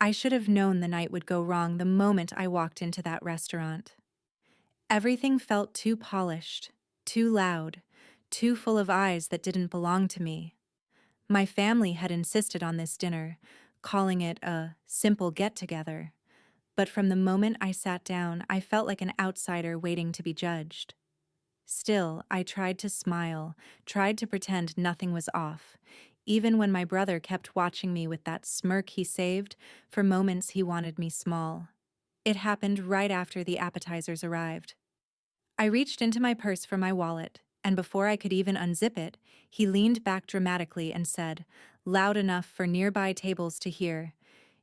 I should have known the night would go wrong the moment I walked into that restaurant. Everything felt too polished, too loud, too full of eyes that didn't belong to me. My family had insisted on this dinner, calling it a simple get-together. But from the moment I sat down, I felt like an outsider waiting to be judged. Still, I tried to smile, tried to pretend nothing was off, even when my brother kept watching me with that smirk he saved for moments he wanted me small. It happened right after the appetizers arrived. I reached into my purse for my wallet, and before I could even unzip it, he leaned back dramatically and said, loud enough for nearby tables to hear,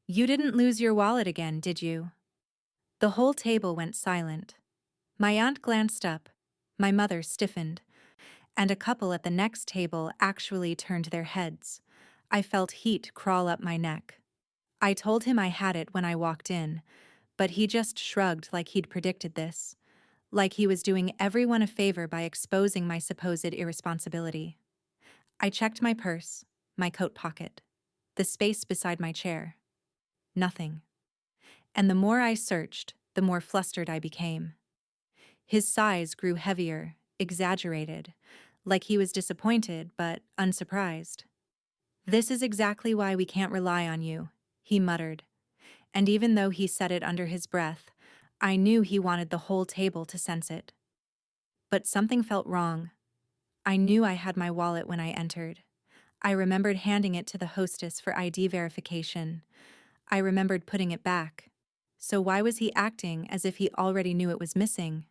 "You didn't lose your wallet again, did you?" The whole table went silent. My aunt glanced up, my mother stiffened, and a couple at the next table actually turned their heads. I felt heat crawl up my neck. I told him I had it when I walked in, but he just shrugged like he'd predicted this, like he was doing everyone a favor by exposing my supposed irresponsibility. I checked my purse, my coat pocket, the space beside my chair. Nothing. And the more I searched, the more flustered I became. His sighs grew heavier, exaggerated, like he was disappointed but unsurprised. "This is exactly why we can't rely on you," he muttered, and even though he said it under his breath, I knew he wanted the whole table to sense it. But something felt wrong. I knew I had my wallet when I entered. I remembered handing it to the hostess for ID verification. I remembered putting it back. So why was he acting as if he already knew it was missing?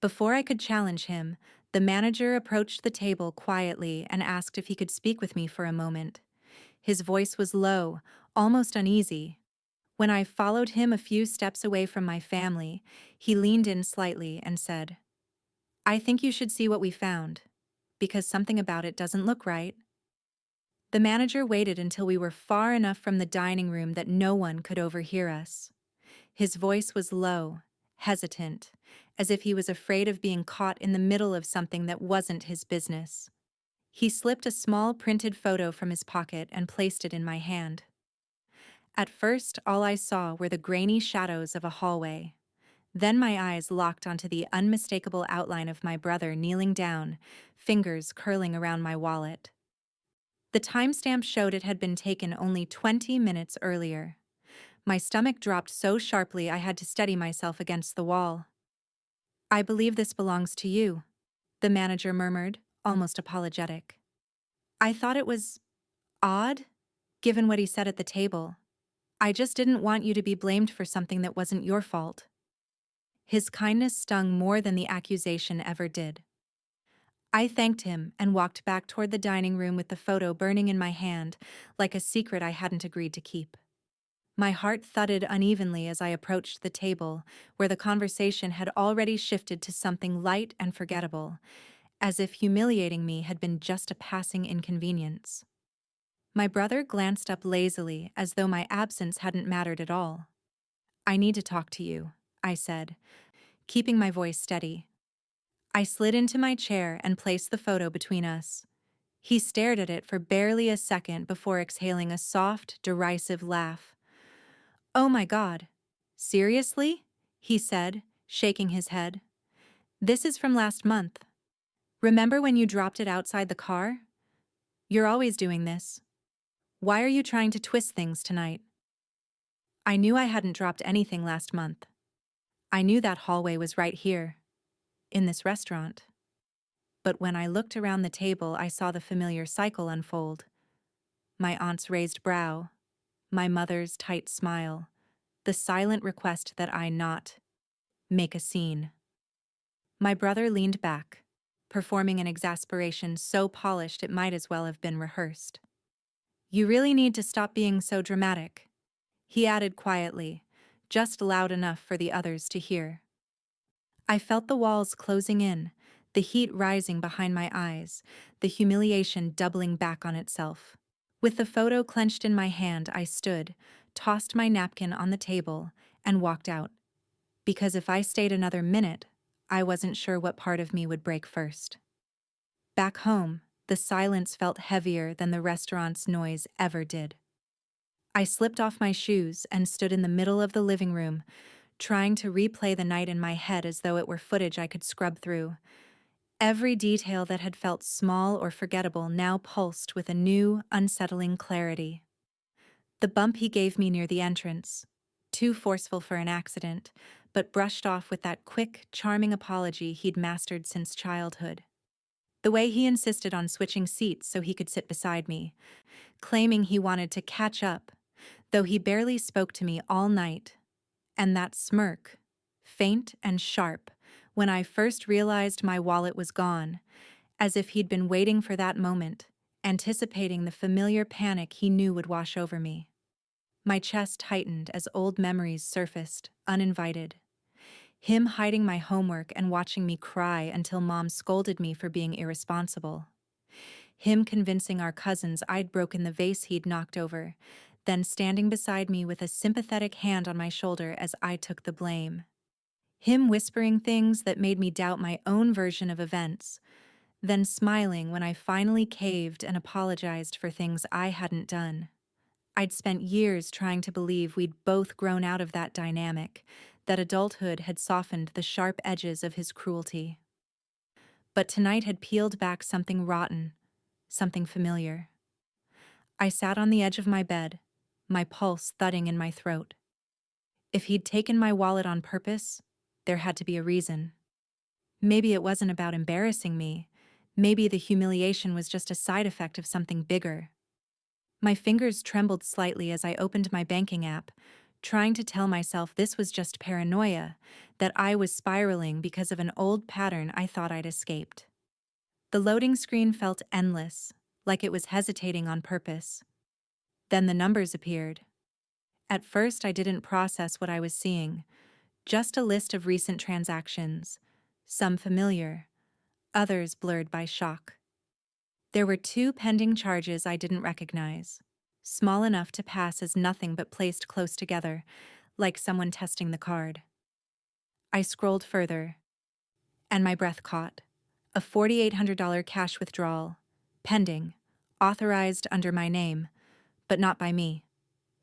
Before I could challenge him, the manager approached the table quietly and asked if he could speak with me for a moment. His voice was low, almost uneasy. When I followed him a few steps away from my family, he leaned in slightly and said, "I think you should see what we found, because something about it doesn't look right." The manager waited until we were far enough from the dining room that no one could overhear us. His voice was low, hesitant, as if he was afraid of being caught in the middle of something that wasn't his business. He slipped a small printed photo from his pocket and placed it in my hand. At first, all I saw were the grainy shadows of a hallway. Then my eyes locked onto the unmistakable outline of my brother kneeling down, fingers curling around my wallet. The timestamp showed it had been taken only 20 minutes earlier. My stomach dropped so sharply I had to steady myself against the wall. "I believe this belongs to you," the manager murmured, almost apologetic. I thought it was odd, given what he said at the table. "I just didn't want you to be blamed for something that wasn't your fault." His kindness stung more than the accusation ever did. I thanked him and walked back toward the dining room with the photo burning in my hand, like a secret I hadn't agreed to keep. My heart thudded unevenly as I approached the table, where the conversation had already shifted to something light and forgettable, as if humiliating me had been just a passing inconvenience. My brother glanced up lazily, as though my absence hadn't mattered at all. "I need to talk to you," I said, keeping my voice steady. I slid into my chair and placed the photo between us. He stared at it for barely a second before exhaling a soft, derisive laugh. "Oh my God. Seriously?" he said, shaking his head. "This is from last month. Remember when you dropped it outside the car? You're always doing this. Why are you trying to twist things tonight?" I knew I hadn't dropped anything last month. I knew that hallway was right here, in this restaurant. But when I looked around the table, I saw the familiar cycle unfold. My aunt's raised brow, my mother's tight smile, the silent request that I not make a scene. My brother leaned back, performing an exasperation so polished it might as well have been rehearsed. "You really need to stop being so dramatic," he added quietly, just loud enough for the others to hear. I felt the walls closing in, the heat rising behind my eyes, the humiliation doubling back on itself. With the photo clenched in my hand, I stood, tossed my napkin on the table, and walked out. Because if I stayed another minute, I wasn't sure what part of me would break first. Back home, the silence felt heavier than the restaurant's noise ever did. I slipped off my shoes and stood in the middle of the living room, trying to replay the night in my head as though it were footage I could scrub through. Every detail that had felt small or forgettable now pulsed with a new, unsettling clarity. The bump he gave me near the entrance, too forceful for an accident, but brushed off with that quick, charming apology he'd mastered since childhood. The way he insisted on switching seats so he could sit beside me, claiming he wanted to catch up, though he barely spoke to me all night. And that smirk, faint and sharp, when I first realized my wallet was gone, as if he'd been waiting for that moment, anticipating the familiar panic he knew would wash over me. My chest tightened as old memories surfaced, uninvited. Him hiding my homework and watching me cry until Mom scolded me for being irresponsible. Him convincing our cousins I'd broken the vase he'd knocked over, then standing beside me with a sympathetic hand on my shoulder as I took the blame. Him whispering things that made me doubt my own version of events, then smiling when I finally caved and apologized for things I hadn't done. I'd spent years trying to believe we'd both grown out of that dynamic, that adulthood had softened the sharp edges of his cruelty. But tonight had peeled back something rotten, something familiar. I sat on the edge of my bed, my pulse thudding in my throat. If he'd taken my wallet on purpose, there had to be a reason. Maybe it wasn't about embarrassing me. Maybe the humiliation was just a side effect of something bigger. My fingers trembled slightly as I opened my banking app, trying to tell myself this was just paranoia, that I was spiraling because of an old pattern I thought I'd escaped. The loading screen felt endless, like it was hesitating on purpose. Then the numbers appeared. At first, I didn't process what I was seeing, just a list of recent transactions, some familiar, others blurred by shock. There were 2 pending charges I didn't recognize, small enough to pass as nothing but placed close together, like someone testing the card. I scrolled further, and my breath caught. A $4,800 cash withdrawal, pending, authorized under my name, but not by me.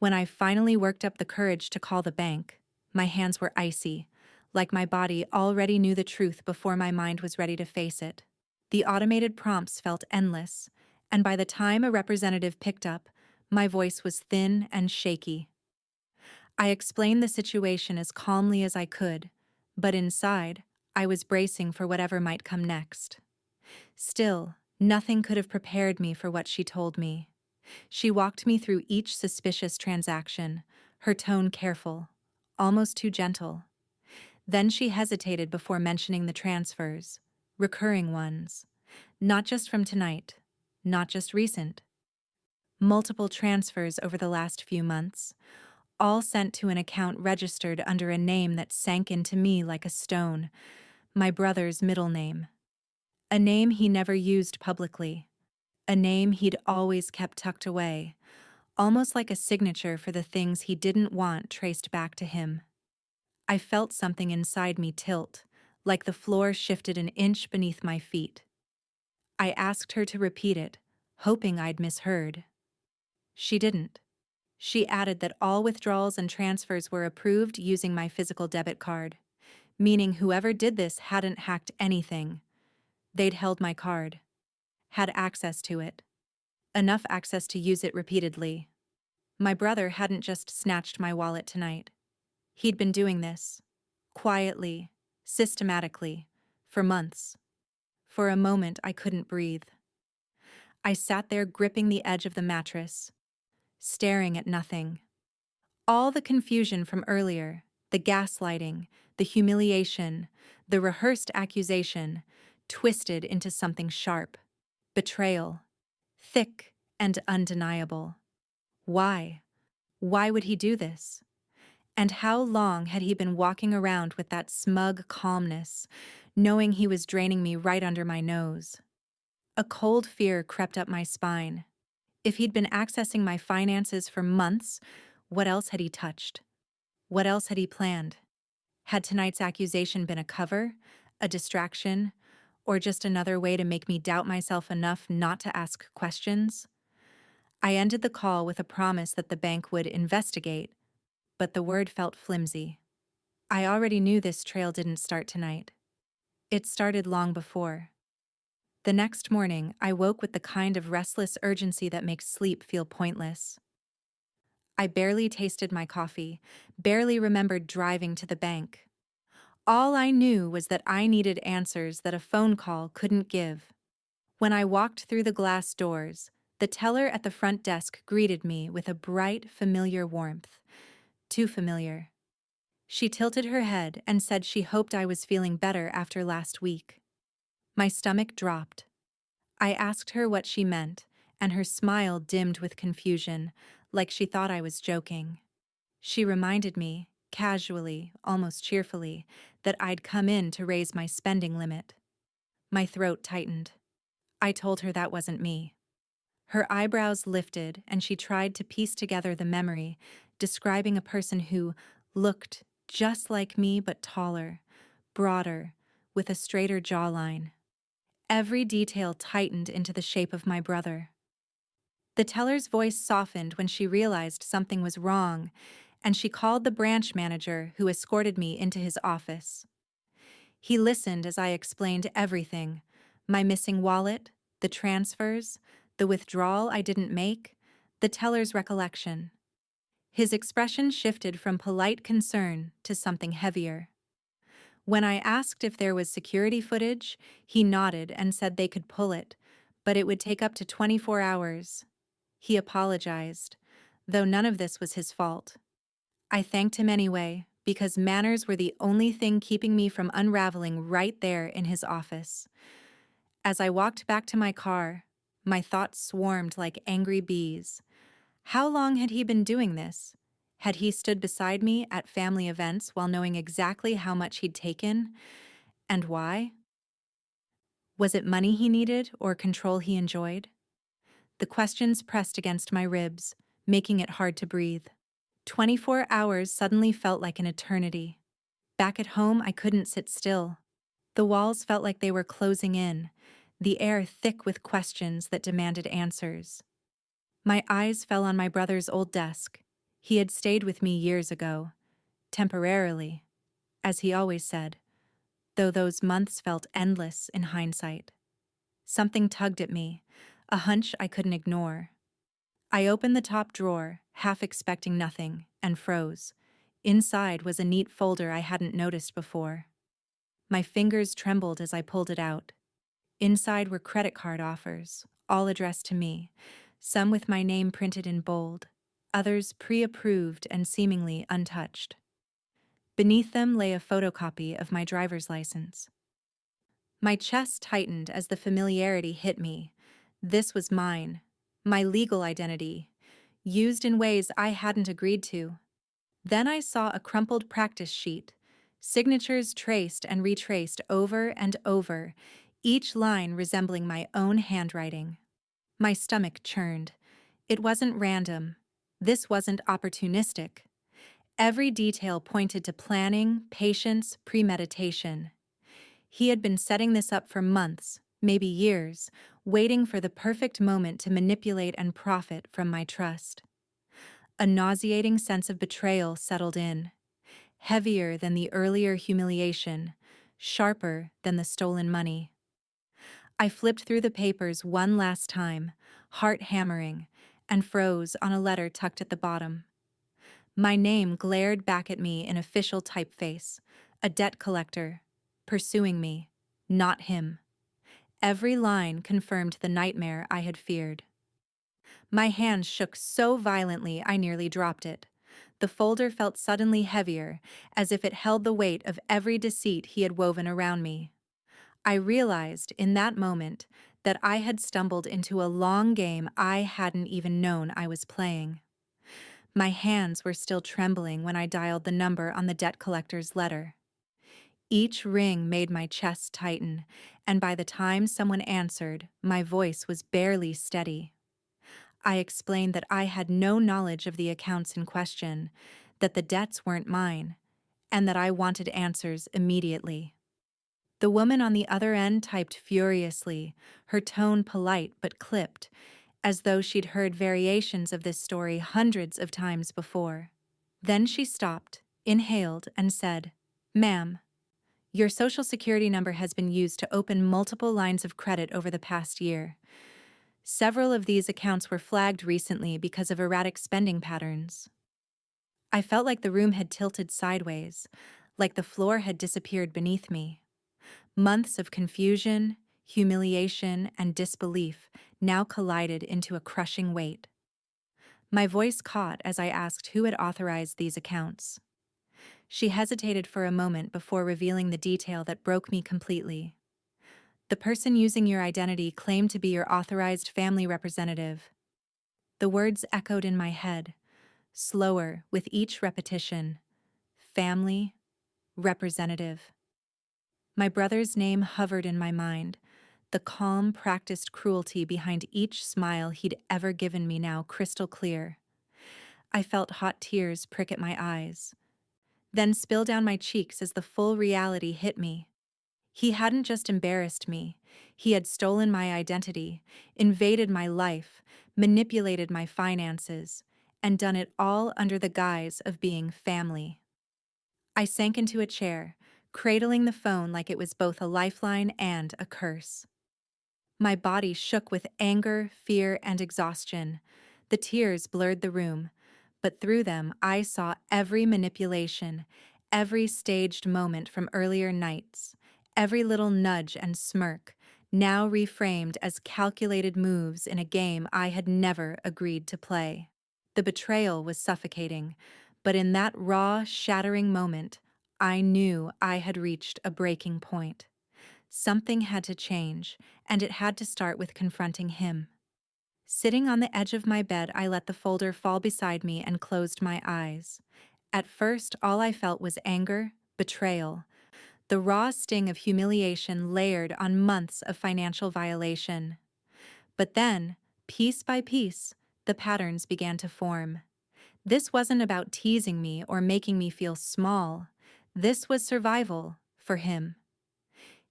When I finally worked up the courage to call the bank, my hands were icy, like my body already knew the truth before my mind was ready to face it. The automated prompts felt endless, and by the time a representative picked up, my voice was thin and shaky. I explained the situation as calmly as I could, but inside, I was bracing for whatever might come next. Still, nothing could have prepared me for what she told me. She walked me through each suspicious transaction, her tone careful, almost too gentle. Then she hesitated before mentioning the transfers, recurring ones, not just from tonight, not just recent. Multiple transfers over the last few months, all sent to an account registered under a name that sank into me like a stone, my brother's middle name. A name he never used publicly, a name he'd always kept tucked away, almost like a signature for the things he didn't want traced back to him. I felt something inside me tilt, like the floor shifted an inch beneath my feet. I asked her to repeat it, hoping I'd misheard. She didn't. She added that all withdrawals and transfers were approved using my physical debit card, meaning whoever did this hadn't hacked anything. They'd held my card, had access to it, enough access to use it repeatedly. My brother hadn't just snatched my wallet tonight. He'd been doing this, quietly, systematically, for months. For a moment, I couldn't breathe. I sat there gripping the edge of the mattress, staring at nothing. All the confusion from earlier, the gaslighting, the humiliation, the rehearsed accusation, twisted into something sharp. Betrayal. Thick and undeniable. Why? Why would he do this? And how long had he been walking around with that smug calmness, knowing he was draining me right under my nose? A cold fear crept up my spine. If he'd been accessing my finances for months, what else had he touched? What else had he planned? Had tonight's accusation been a cover, a distraction, or just another way to make me doubt myself enough not to ask questions? I ended the call with a promise that the bank would investigate, but the word felt flimsy. I already knew this trail didn't start tonight. It started long before. The next morning, I woke with the kind of restless urgency that makes sleep feel pointless. I barely tasted my coffee, barely remembered driving to the bank. All I knew was that I needed answers that a phone call couldn't give. When I walked through the glass doors, the teller at the front desk greeted me with a bright, familiar warmth. Too familiar. She tilted her head and said she hoped I was feeling better after last week. My stomach dropped. I asked her what she meant, and her smile dimmed with confusion, like she thought I was joking. She reminded me, casually, almost cheerfully, that I'd come in to raise my spending limit. My throat tightened. I told her that wasn't me. Her eyebrows lifted, and she tried to piece together the memory, describing a person who looked just like me but taller, broader, with a straighter jawline. Every detail tightened into the shape of my brother. The teller's voice softened when she realized something was wrong, and she called the branch manager who escorted me into his office. He listened as I explained everything: my missing wallet, the transfers, the withdrawal I didn't make, the teller's recollection. His expression shifted from polite concern to something heavier. When I asked if there was security footage, he nodded and said they could pull it, but it would take up to 24 hours. He apologized, though none of this was his fault. I thanked him anyway, because manners were the only thing keeping me from unraveling right there in his office. As I walked back to my car, my thoughts swarmed like angry bees. How long had he been doing this? Had he stood beside me at family events while knowing exactly how much he'd taken? And why? Was it money he needed or control he enjoyed? The questions pressed against my ribs, making it hard to breathe. 24 hours suddenly felt like an eternity. Back at home, I couldn't sit still. The walls felt like they were closing in, the air thick with questions that demanded answers. My eyes fell on my brother's old desk. He had stayed with me years ago, temporarily, as he always said, though those months felt endless in hindsight. Something tugged at me, a hunch I couldn't ignore. I opened the top drawer, half expecting nothing, and froze. Inside was a neat folder I hadn't noticed before. My fingers trembled as I pulled it out. Inside were credit card offers, all addressed to me, some with my name printed in bold, others pre-approved and seemingly untouched. Beneath them lay a photocopy of my driver's license. My chest tightened as the familiarity hit me. This was mine, my legal identity, used in ways I hadn't agreed to. Then I saw a crumpled practice sheet, signatures traced and retraced over and over, each line resembling my own handwriting. My stomach churned. It wasn't random. This wasn't opportunistic. Every detail pointed to planning, patience, premeditation. He had been setting this up for months, maybe years, waiting for the perfect moment to manipulate and profit from my trust. A nauseating sense of betrayal settled in, heavier than the earlier humiliation, sharper than the stolen money. I flipped through the papers one last time, heart hammering, and froze on a letter tucked at the bottom. My name glared back at me in official typeface, a debt collector, pursuing me, not him. Every line confirmed the nightmare I had feared. My hand shook so violently I nearly dropped it. The folder felt suddenly heavier, as if it held the weight of every deceit he had woven around me. I realized in that moment that I had stumbled into a long game I hadn't even known I was playing. My hands were still trembling when I dialed the number on the debt collector's letter. Each ring made my chest tighten, and by the time someone answered, my voice was barely steady. I explained that I had no knowledge of the accounts in question, that the debts weren't mine, and that I wanted answers immediately. The woman on the other end typed furiously, her tone polite but clipped, as though she'd heard variations of this story hundreds of times before. Then she stopped, inhaled, and said, "Ma'am, your social security number has been used to open multiple lines of credit over the past year. Several of these accounts were flagged recently because of erratic spending patterns." I felt like the room had tilted sideways, like the floor had disappeared beneath me. Months of confusion, humiliation, and disbelief now collided into a crushing weight. My voice caught as I asked who had authorized these accounts. She hesitated for a moment before revealing the detail that broke me completely. "The person using your identity claimed to be your authorized family representative." The words echoed in my head, slower with each repetition. Family, representative. My brother's name hovered in my mind, the calm, practiced cruelty behind each smile he'd ever given me now crystal clear. I felt hot tears prick at my eyes, then spill down my cheeks as the full reality hit me. He hadn't just embarrassed me, he had stolen my identity, invaded my life, manipulated my finances, and done it all under the guise of being family. I sank into a chair, cradling the phone like it was both a lifeline and a curse. My body shook with anger, fear, and exhaustion. The tears blurred the room, but through them I saw every manipulation, every staged moment from earlier nights, every little nudge and smirk, now reframed as calculated moves in a game I had never agreed to play. The betrayal was suffocating, but in that raw, shattering moment, I knew I had reached a breaking point. Something had to change, and it had to start with confronting him. Sitting on the edge of my bed, I let the folder fall beside me and closed my eyes. At first, all I felt was anger, betrayal, the raw sting of humiliation layered on months of financial violation. But then, piece by piece, the patterns began to form. This wasn't about teasing me or making me feel small. This was survival for him.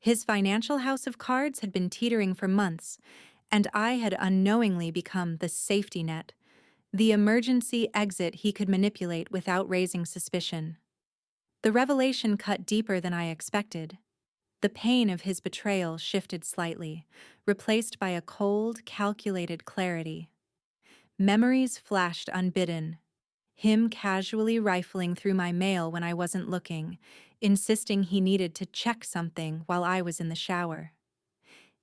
His financial house of cards had been teetering for months, and I had unknowingly become the safety net, the emergency exit he could manipulate without raising suspicion. The revelation cut deeper than I expected. The pain of his betrayal shifted slightly, replaced by a cold, calculated clarity. Memories flashed unbidden. Him casually rifling through my mail when I wasn't looking, insisting he needed to check something while I was in the shower.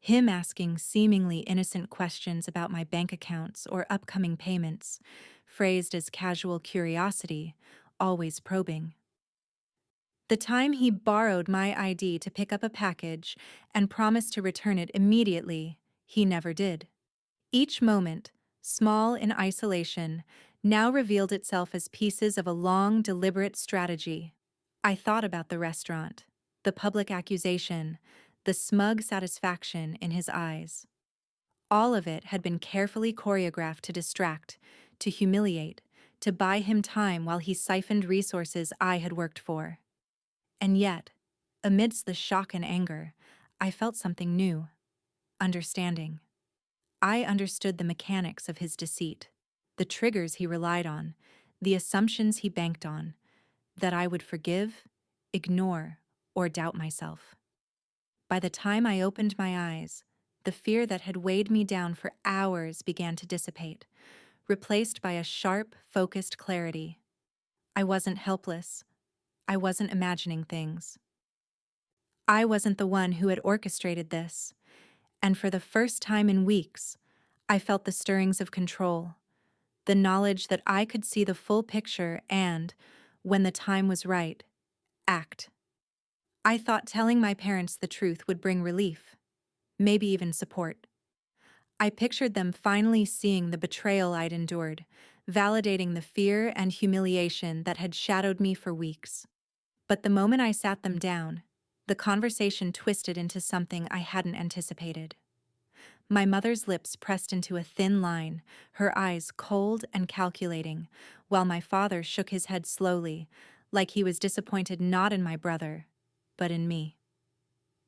Him asking seemingly innocent questions about my bank accounts or upcoming payments, phrased as casual curiosity, always probing. The time he borrowed my ID to pick up a package and promised to return it immediately, he never did. Each moment, small in isolation, now revealed itself as pieces of a long, deliberate strategy. I thought about the restaurant, the public accusation, the smug satisfaction in his eyes. All of it had been carefully choreographed to distract, to humiliate, to buy him time while he siphoned resources I had worked for. And yet, amidst the shock and anger, I felt something new: understanding. I understood the mechanics of his deceit, the triggers he relied on, the assumptions he banked on, that I would forgive, ignore, or doubt myself. By the time I opened my eyes, the fear that had weighed me down for hours began to dissipate, replaced by a sharp, focused clarity. I wasn't helpless. I wasn't imagining things. I wasn't the one who had orchestrated this, and for the first time in weeks, I felt the stirrings of control, the knowledge that I could see the full picture and, when the time was right, act. I thought telling my parents the truth would bring relief, maybe even support. I pictured them finally seeing the betrayal I'd endured, validating the fear and humiliation that had shadowed me for weeks. But the moment I sat them down, the conversation twisted into something I hadn't anticipated. My mother's lips pressed into a thin line, her eyes cold and calculating, while my father shook his head slowly, like he was disappointed not in my brother, but in me.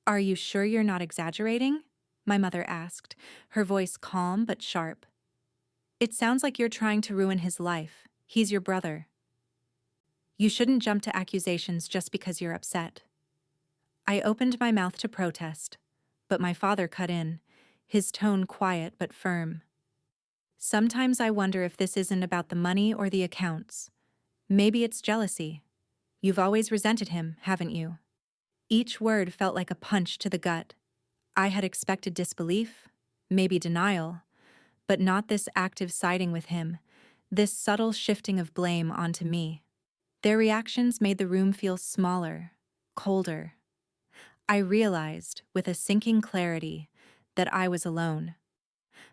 "Are you sure you're not exaggerating?" my mother asked, her voice calm but sharp. It sounds like you're trying to ruin his life. He's your brother. You shouldn't jump to accusations just because you're upset. I opened my mouth to protest, but my father cut in, his tone quiet but firm. Sometimes I wonder if this isn't about the money or the accounts. Maybe it's jealousy. You've always resented him, haven't you? Each word felt like a punch to the gut. I had expected disbelief, maybe denial, but not this active siding with him, this subtle shifting of blame onto me. Their reactions made the room feel smaller, colder. I realized, with a sinking clarity, that I was alone.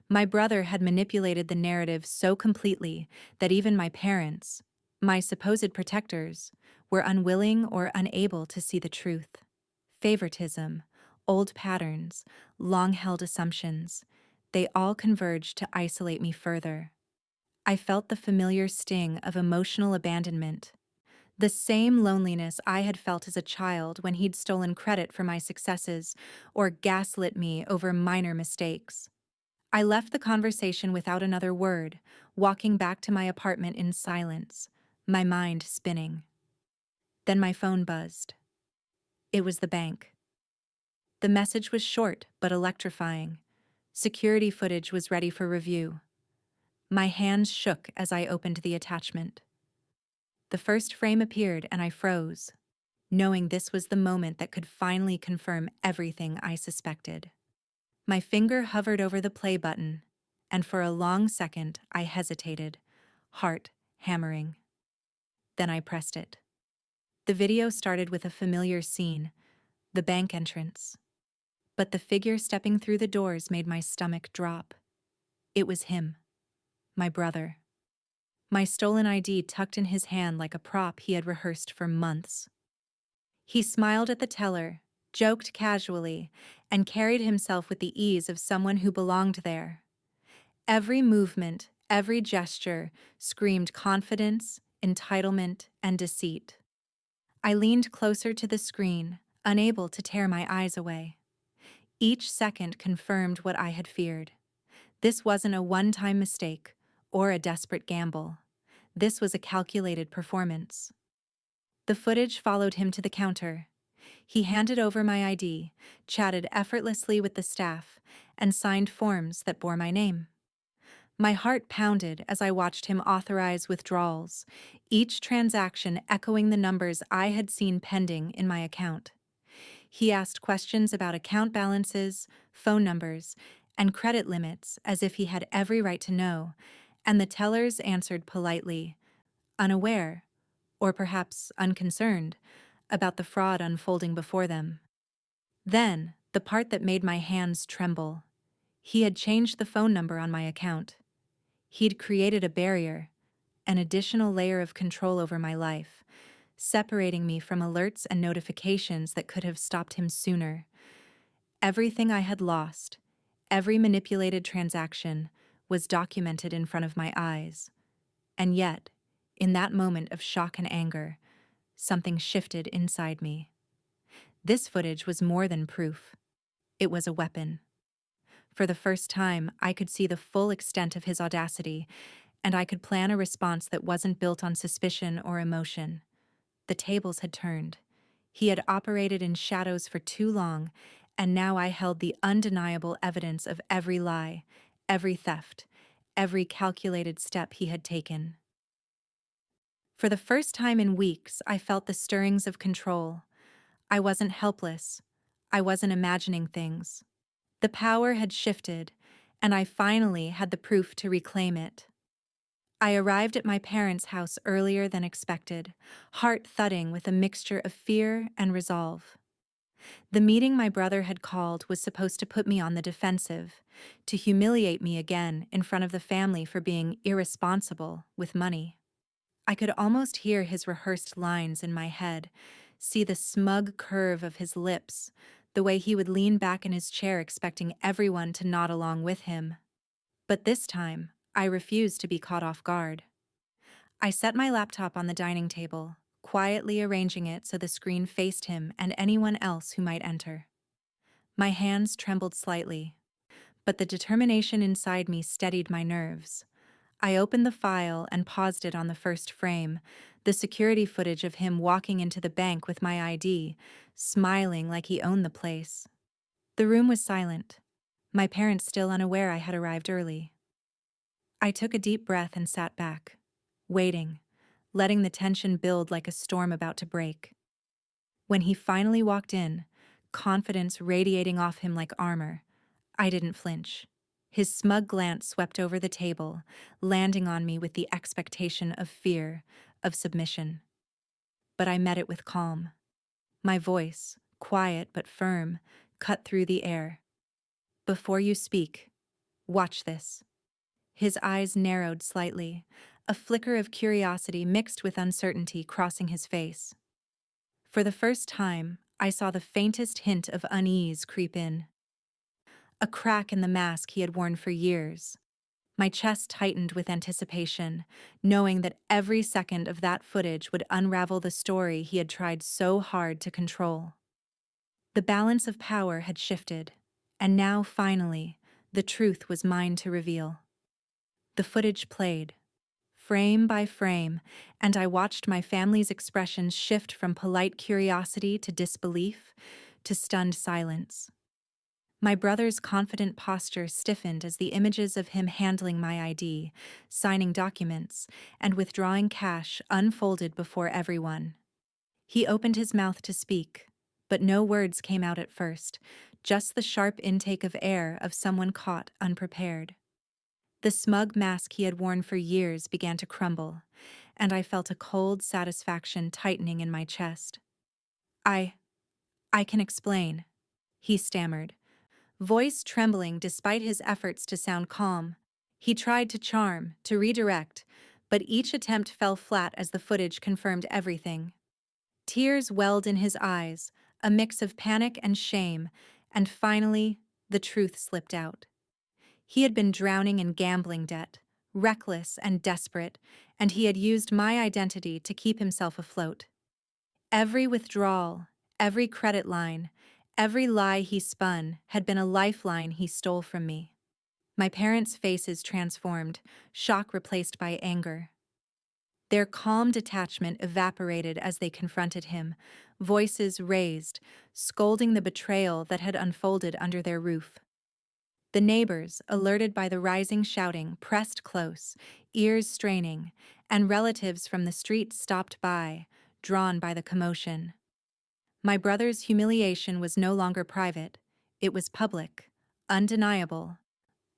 My brother had manipulated the narrative so completely that even my parents, my supposed protectors, were unwilling or unable to see the truth. Favoritism, old patterns, long-held assumptions, they all converged to isolate me further. I felt the familiar sting of emotional abandonment, the same loneliness I had felt as a child when he'd stolen credit for my successes or gaslit me over minor mistakes. I left the conversation without another word, walking back to my apartment in silence, my mind spinning. Then my phone buzzed. It was the bank. The message was short but electrifying. Security footage was ready for review. My hands shook as I opened the attachment. The first frame appeared and I froze, knowing this was the moment that could finally confirm everything I suspected. My finger hovered over the play button, and for a long second I hesitated, heart hammering. Then I pressed it. The video started with a familiar scene, the bank entrance. But the figure stepping through the doors made my stomach drop. It was him, my brother. My stolen ID tucked in his hand like a prop he had rehearsed for months. He smiled at the teller, joked casually, and carried himself with the ease of someone who belonged there. Every movement, every gesture screamed confidence, entitlement, and deceit. I leaned closer to the screen, unable to tear my eyes away. Each second confirmed what I had feared. This wasn't a one-time mistake or a desperate gamble. This was a calculated performance. The footage followed him to the counter. He handed over my ID, chatted effortlessly with the staff, and signed forms that bore my name. My heart pounded as I watched him authorize withdrawals, each transaction echoing the numbers I had seen pending in my account. He asked questions about account balances, phone numbers, and credit limits as if he had every right to know, and the tellers answered politely, unaware, or perhaps unconcerned, about the fraud unfolding before them. Then, the part that made my hands tremble. He had changed the phone number on my account. He'd created a barrier, an additional layer of control over my life, separating me from alerts and notifications that could have stopped him sooner. Everything I had lost, every manipulated transaction, was documented in front of my eyes. And yet, in that moment of shock and anger, something shifted inside me. This footage was more than proof. It was a weapon. For the first time, I could see the full extent of his audacity, and I could plan a response that wasn't built on suspicion or emotion. The tables had turned. He had operated in shadows for too long, and now I held the undeniable evidence of every lie, every theft, every calculated step he had taken. For the first time in weeks, I felt the stirrings of control. I wasn't helpless. I wasn't imagining things. The power had shifted, and I finally had the proof to reclaim it. I arrived at my parents' house earlier than expected, heart thudding with a mixture of fear and resolve. The meeting my brother had called was supposed to put me on the defensive, to humiliate me again in front of the family for being irresponsible with money. I could almost hear his rehearsed lines in my head, see the smug curve of his lips, the way he would lean back in his chair expecting everyone to nod along with him. But this time, I refused to be caught off guard. I set my laptop on the dining table, quietly arranging it so the screen faced him and anyone else who might enter. My hands trembled slightly, but the determination inside me steadied my nerves. I opened the file and paused it on the first frame, the security footage of him walking into the bank with my ID, smiling like he owned the place. The room was silent, my parents still unaware I had arrived early. I took a deep breath and sat back, waiting, letting the tension build like a storm about to break. When he finally walked in, confidence radiating off him like armor, I didn't flinch. His smug glance swept over the table, landing on me with the expectation of fear, of submission. But I met it with calm. My voice, quiet but firm, cut through the air. "Before you speak, watch this." His eyes narrowed slightly, a flicker of curiosity mixed with uncertainty crossing his face. For the first time, I saw the faintest hint of unease creep in. A crack in the mask he had worn for years. My chest tightened with anticipation, knowing that every second of that footage would unravel the story he had tried so hard to control. The balance of power had shifted, and now, finally, the truth was mine to reveal. The footage played, frame by frame, and I watched my family's expressions shift from polite curiosity to disbelief to stunned silence. My brother's confident posture stiffened as the images of him handling my ID, signing documents, and withdrawing cash unfolded before everyone. He opened his mouth to speak, but no words came out at first, just the sharp intake of air of someone caught unprepared. The smug mask he had worn for years began to crumble, and I felt a cold satisfaction tightening in my chest. I I can explain," he stammered, voice trembling despite his efforts to sound calm. He tried to charm, to redirect, but each attempt fell flat as the footage confirmed everything. Tears welled in his eyes, a mix of panic and shame, and finally, the truth slipped out. He had been drowning in gambling debt, reckless and desperate, and he had used my identity to keep himself afloat. Every withdrawal, every credit line, every lie he spun had been a lifeline he stole from me. My parents' faces transformed, shock replaced by anger. Their calm detachment evaporated as they confronted him, voices raised, scolding the betrayal that had unfolded under their roof. The neighbors, alerted by the rising shouting, pressed close, ears straining, and relatives from the street stopped by, drawn by the commotion. My brother's humiliation was no longer private. It was public, undeniable,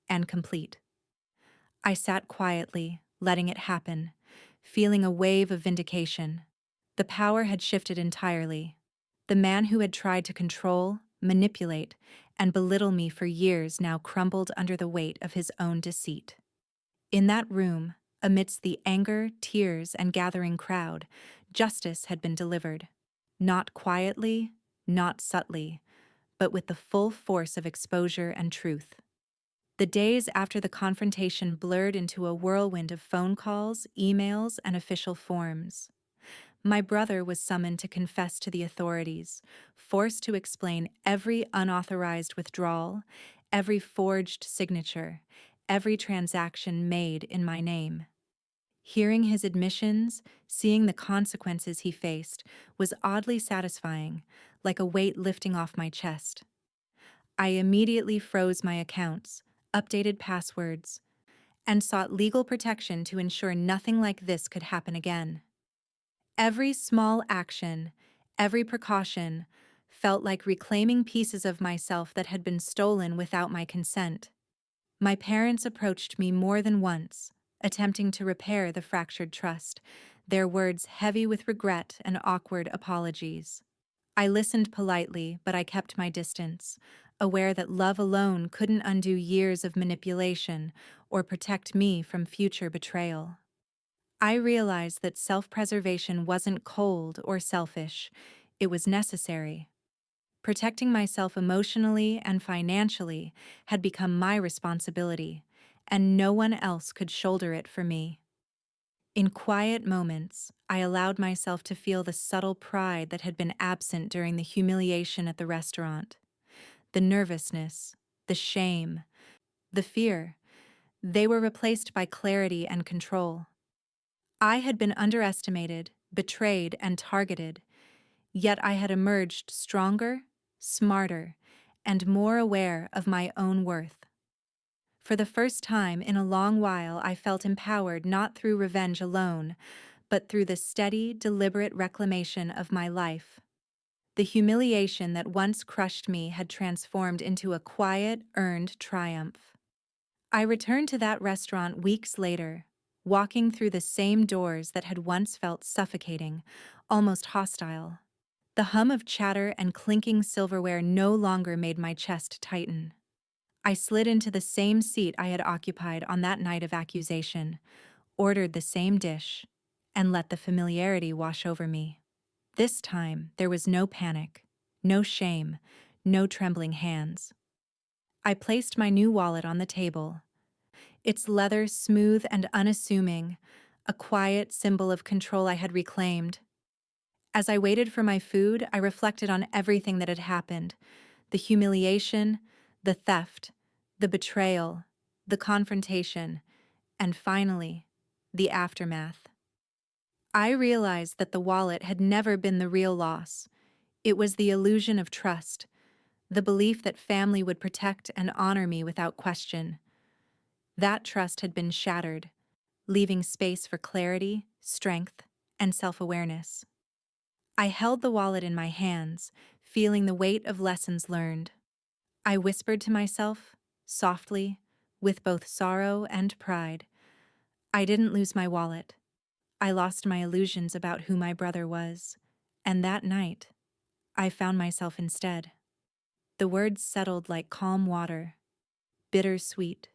and complete. I sat quietly, letting it happen, feeling a wave of vindication. The power had shifted entirely. The man who had tried to control, manipulate, and belittle me for years now crumbled under the weight of his own deceit. In that room, amidst the anger, tears, and gathering crowd, justice had been delivered. Not quietly, not subtly, but with the full force of exposure and truth. The days after the confrontation blurred into a whirlwind of phone calls, emails, and official forms. My brother was summoned to confess to the authorities, forced to explain every unauthorized withdrawal, every forged signature, every transaction made in my name. Hearing his admissions, seeing the consequences he faced, was oddly satisfying, like a weight lifting off my chest. I immediately froze my accounts, updated passwords, and sought legal protection to ensure nothing like this could happen again. Every small action, every precaution, felt like reclaiming pieces of myself that had been stolen without my consent. My parents approached me more than once, attempting to repair the fractured trust, their words heavy with regret and awkward apologies. I listened politely, but I kept my distance, aware that love alone couldn't undo years of manipulation or protect me from future betrayal. I realized that self-preservation wasn't cold or selfish, it was necessary. Protecting myself emotionally and financially had become my responsibility, and no one else could shoulder it for me. In quiet moments, I allowed myself to feel the subtle pride that had been absent during the humiliation at the restaurant. The nervousness, the shame, the fear, They were replaced by clarity and control. I had been underestimated, betrayed, and targeted, yet I had emerged stronger, smarter, and more aware of my own worth. For the first time in a long while, I felt empowered not through revenge alone, but through the steady, deliberate reclamation of my life. The humiliation that once crushed me had transformed into a quiet, earned triumph. I returned to that restaurant weeks later, walking through the same doors that had once felt suffocating, almost hostile. The hum of chatter and clinking silverware no longer made my chest tighten. I slid into the same seat I had occupied on that night of accusation, ordered the same dish, and let the familiarity wash over me. This time, there was no panic, no shame, no trembling hands. I placed my new wallet on the table, its leather smooth and unassuming, a quiet symbol of control I had reclaimed. As I waited for my food, I reflected on everything that had happened: the humiliation, the theft, the betrayal, the confrontation, and finally, the aftermath. I realized that the wallet had never been the real loss. It was the illusion of trust, the belief that family would protect and honor me without question. That trust had been shattered, leaving space for clarity, strength, and self-awareness. I held the wallet in my hands, feeling the weight of lessons learned. I whispered to myself, softly, with both sorrow and pride, I didn't lose my wallet. I lost my illusions about who my brother was, and that night, I found myself instead. The words settled like calm water, bittersweet,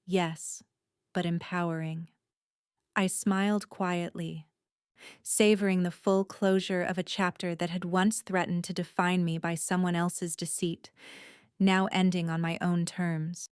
yes, but empowering. I smiled quietly, savoring the full closure of a chapter that had once threatened to define me by someone else's deceit, now ending on my own terms.